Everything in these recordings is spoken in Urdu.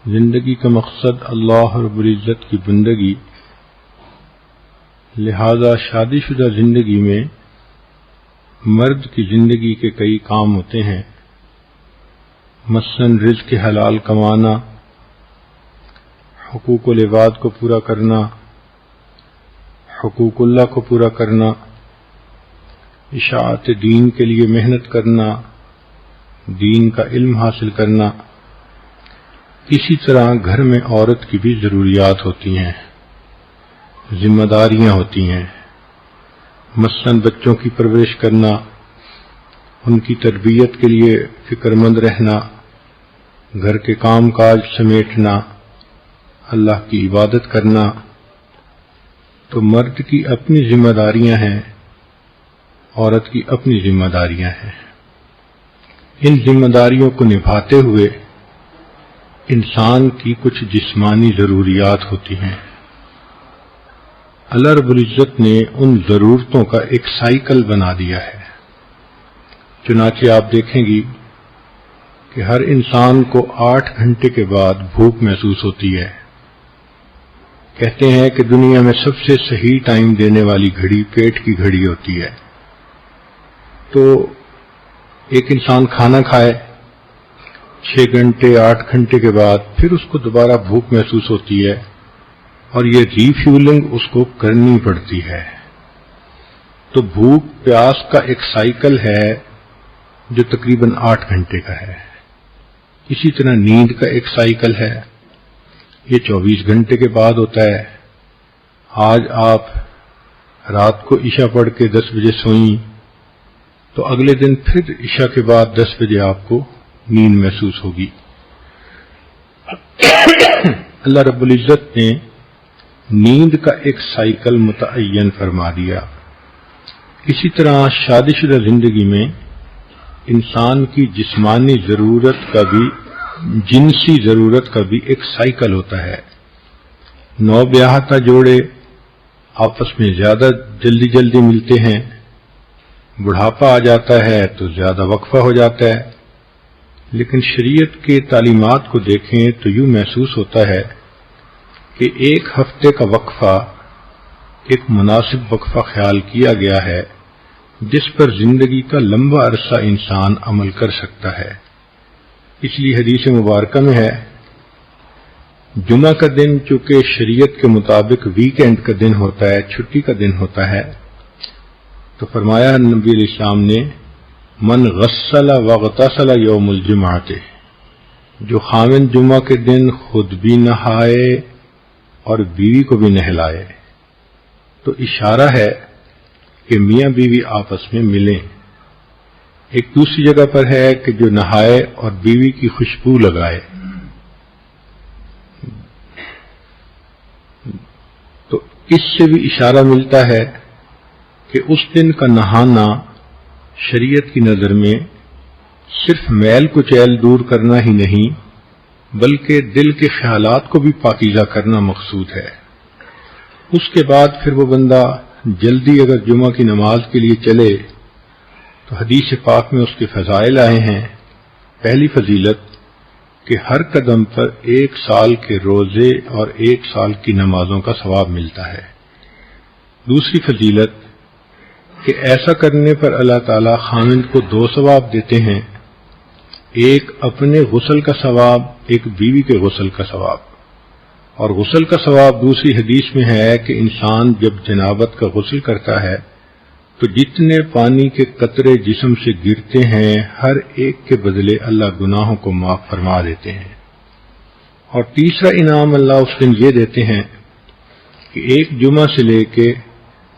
زندگی کا مقصد اللہ رب العزت کی بندگی، لہذا شادی شدہ زندگی میں مرد کی زندگی کے کئی کام ہوتے ہیں، مثلاً رزق حلال کمانا، حقوق العباد کو پورا کرنا، حقوق اللہ کو پورا کرنا، اشاعت دین کے لیے محنت کرنا، دین کا علم حاصل کرنا۔ اسی طرح گھر میں عورت کی بھی ضروریات ہوتی ہیں، ذمہ داریاں ہوتی ہیں، مثلاً بچوں کی پرورش کرنا، ان کی تربیت کے لیے فکر مند رہنا، گھر کے کام کاج سمیٹنا، اللہ کی عبادت کرنا۔ تو مرد کی اپنی ذمہ داریاں ہیں، عورت کی اپنی ذمہ داریاں ہیں۔ ان ذمہ داریوں کو نبھاتے ہوئے انسان کی کچھ جسمانی ضروریات ہوتی ہیں۔ اللہ رب العزت نے ان ضرورتوں کا ایک سائیکل بنا دیا ہے۔ چنانچہ آپ دیکھیں گی کہ ہر انسان کو 8 گھنٹے کے بعد بھوک محسوس ہوتی ہے۔ کہتے ہیں کہ دنیا میں سب سے صحیح ٹائم دینے والی گھڑی پیٹ کی گھڑی ہوتی ہے۔ تو ایک انسان کھانا کھائے 6 گھنٹے 8 گھنٹے کے بعد پھر اس کو دوبارہ بھوک محسوس ہوتی ہے، اور یہ ری فیولنگ اس کو کرنی پڑتی ہے۔ تو بھوک پیاس کا ایک سائیکل ہے جو تقریباً 8 گھنٹے کا ہے۔ اسی طرح نیند کا ایک سائیکل ہے، یہ 24 گھنٹے کے بعد ہوتا ہے۔ آج آپ رات کو عشاء پڑھ کے 10 بجے سوئیں تو اگلے دن پھر عشاء کے بعد 10 بجے آپ کو نیند محسوس ہوگی۔ اللہ رب العزت نے نیند کا ایک سائیکل متعین فرما دیا۔ اسی طرح شادی شدہ زندگی میں انسان کی جسمانی ضرورت کا بھی جنسی ضرورت کا بھی ایک سائیکل ہوتا ہے۔ نو بیاہتا جوڑے آپس میں زیادہ جلدی ملتے ہیں، بڑھاپا آ جاتا ہے تو زیادہ وقفہ ہو جاتا ہے، لیکن شریعت کے تعلیمات کو دیکھیں تو یوں محسوس ہوتا ہے کہ 1 ہفتے کا وقفہ ایک مناسب وقفہ خیال کیا گیا ہے جس پر زندگی کا لمبا عرصہ انسان عمل کر سکتا ہے۔ اس لیے حدیث مبارکہ میں ہے، جمعہ کا دن چونکہ شریعت کے مطابق ویکینڈ کا دن ہوتا ہے، چھٹی کا دن ہوتا ہے، تو فرمایا نبی علیہ السلام نے، من غسل واغتسل یوم الجمعہ، جو خاوند جمعہ کے دن خود بھی نہائے اور بیوی کو بھی نہلائے۔ تو اشارہ ہے کہ میاں بیوی آپس میں ملیں۔ ایک دوسری جگہ پر ہے کہ جو نہائے اور بیوی کی خوشبو لگائے۔ تو اس سے بھی اشارہ ملتا ہے کہ اس دن کا نہانا شریعت کی نظر میں صرف میل کچیل دور کرنا ہی نہیں بلکہ دل کے خیالات کو بھی پاکیزہ کرنا مقصود ہے۔ اس کے بعد پھر وہ بندہ جلدی اگر جمعہ کی نماز کے لیے چلے تو حدیث پاک میں اس کے فضائل آئے ہیں۔ پہلی فضیلت کہ ہر قدم پر 1 سال کے روزے اور 1 سال کی نمازوں کا ثواب ملتا ہے۔ دوسری فضیلت کہ ایسا کرنے پر اللہ تعالی خاوند کو 2 ثواب دیتے ہیں، ایک اپنے غسل کا ثواب، ایک بیوی کے غسل کا ثواب۔ اور غسل کا ثواب دوسری حدیث میں ہے کہ انسان جب جنابت کا غسل کرتا ہے تو جتنے پانی کے قطرے جسم سے گرتے ہیں ہر ایک کے بدلے اللہ گناہوں کو معاف فرما دیتے ہیں۔ اور تیسرا انعام اللہ اس دن یہ دیتے ہیں کہ ایک جمعہ سے لے کے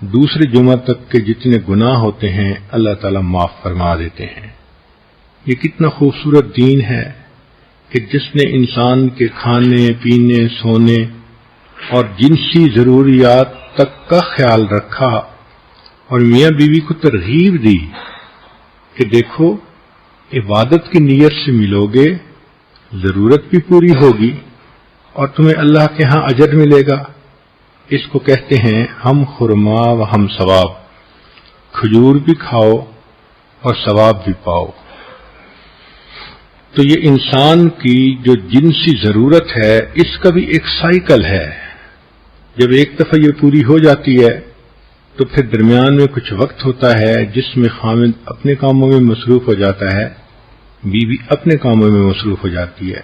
دوسرے جمعہ تک کے جتنے گناہ ہوتے ہیں اللہ تعالیٰ معاف فرما دیتے ہیں۔ یہ کتنا خوبصورت دین ہے کہ جس نے انسان کے کھانے پینے سونے اور جنسی ضروریات تک کا خیال رکھا اور میاں بیوی کو ترغیب دی کہ دیکھو عبادت کی نیت سے ملو گے، ضرورت بھی پوری ہوگی اور تمہیں اللہ کے ہاں اجر ملے گا۔ اس کو کہتے ہیں ہم خرما و ہم ثواب، کھجور بھی کھاؤ اور ثواب بھی پاؤ۔ تو یہ انسان کی جو جنسی ضرورت ہے اس کا بھی ایک سائیکل ہے. جب ایک دفعہ یہ پوری ہو جاتی ہے تو پھر درمیان میں کچھ وقت ہوتا ہے جس میں خاوند اپنے کاموں میں مصروف ہو جاتا ہے، بیوی اپنے کاموں میں مصروف ہو جاتی ہے.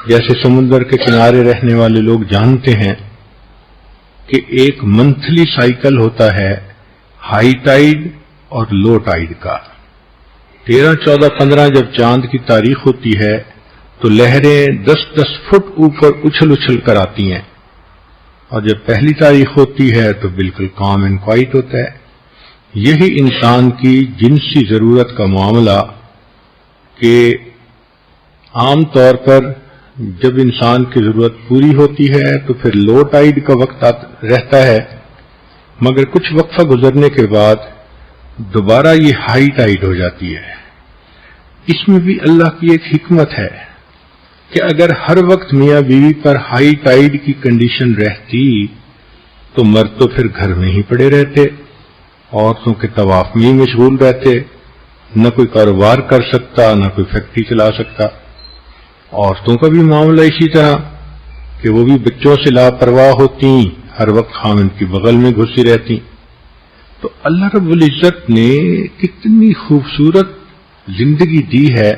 جیسے سمندر کے کنارے رہنے والے لوگ جانتے ہیں کہ ایک منتھلی سائیکل ہوتا ہے ہائی ٹائیڈ اور لو ٹائیڈ کا. 13, 14, 15 جب چاند کی تاریخ ہوتی ہے تو لہریں 10-10 فٹ اوپر اچھل اچھل کر آتی ہیں، اور جب پہلی تاریخ ہوتی ہے تو بالکل کام اینڈ کوائٹ ہوتا ہے. یہی انسان کی جنسی ضرورت کا معاملہ کہ عام طور پر جب انسان کی ضرورت پوری ہوتی ہے تو پھر لو ٹائیڈ کا وقت رہتا ہے، مگر کچھ وقفہ گزرنے کے بعد دوبارہ یہ ہائی ٹائیڈ ہو جاتی ہے. اس میں بھی اللہ کی ایک حکمت ہے کہ اگر ہر وقت میاں بیوی پر ہائی ٹائیڈ کی کنڈیشن رہتی تو مرد تو پھر گھر میں ہی پڑے رہتے، عورتوں کے طواف میں ہی مشغول رہتے، نہ کوئی کاروبار کر سکتا نہ کوئی فیکٹری چلا سکتا. عورتوں کا بھی معاملہ اسی طرح کہ وہ بھی بچوں سے لاپرواہ ہوتی، ہر وقت خاوند کی بغل میں گھسی رہتی. تو اللہ رب العزت نے کتنی خوبصورت زندگی دی ہے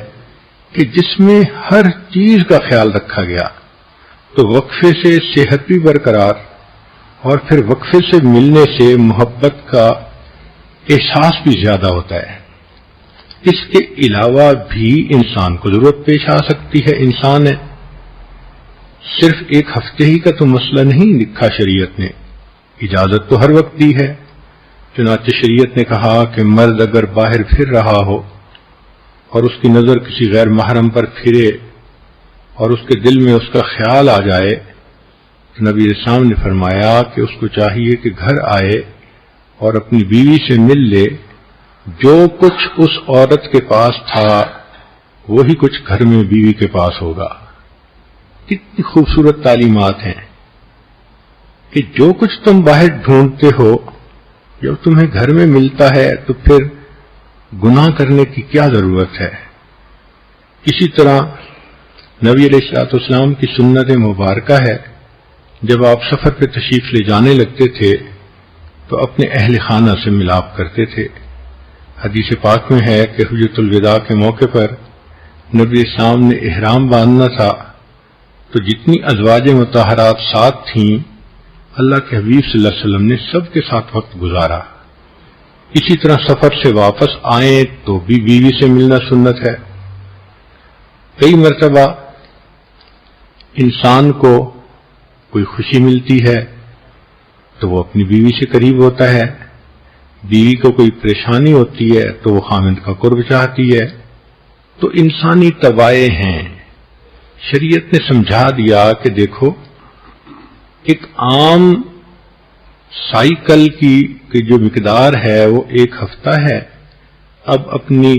کہ جس میں ہر چیز کا خیال رکھا گیا. تو وقفے سے صحت بھی برقرار، اور پھر وقفے سے ملنے سے محبت کا احساس بھی زیادہ ہوتا ہے. اس کے علاوہ بھی انسان کو ضرورت پیش آ سکتی ہے. انسان ہے، صرف ایک ہفتے ہی کا تو مسئلہ نہیں لکھا شریعت نے، اجازت تو ہر وقت دی ہے. چنانچہ شریعت نے کہا کہ مرد اگر باہر پھر رہا ہو اور اس کی نظر کسی غیر محرم پر پھرے اور اس کے دل میں اس کا خیال آ جائے تو نبی اسلام نے فرمایا کہ اس کو چاہیے کہ گھر آئے اور اپنی بیوی سے مل لے. جو کچھ اس عورت کے پاس تھا وہی کچھ گھر میں بیوی کے پاس ہوگا. کتنی خوبصورت تعلیمات ہیں کہ جو کچھ تم باہر ڈھونڈتے ہو جب تمہیں گھر میں ملتا ہے تو پھر گناہ کرنے کی کیا ضرورت ہے. اسی طرح نبی علیہ الصلوۃ والسلام کی سنت مبارکہ ہے، جب آپ سفر پہ تشریف لے جانے لگتے تھے تو اپنے اہل خانہ سے ملاپ کرتے تھے. حدیث پاک میں ہے کہ حجۃ الوداع کے موقع پر نبی اسلام نے احرام باندھنا تھا تو جتنی ازواج مطہرات ساتھ تھیں اللہ کے حبیب صلی اللہ علیہ وسلم نے سب کے ساتھ وقت گزارا. اسی طرح سفر سے واپس آئیں تو بھی بیوی سے ملنا سنت ہے. کئی مرتبہ انسان کو کوئی خوشی ملتی ہے تو وہ اپنی بیوی سے قریب ہوتا ہے، بیوی کو کوئی پریشانی ہوتی ہے تو وہ خاوند کا قرب چاہتی ہے. تو انسانی طبائع ہیں. شریعت نے سمجھا دیا کہ دیکھو ایک عام سائیکل کی جو مقدار ہے وہ 1 ہفتہ ہے. اب اپنی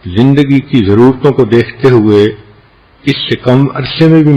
زندگی کی ضرورتوں کو دیکھتے ہوئے اس سے کم عرصے میں بھی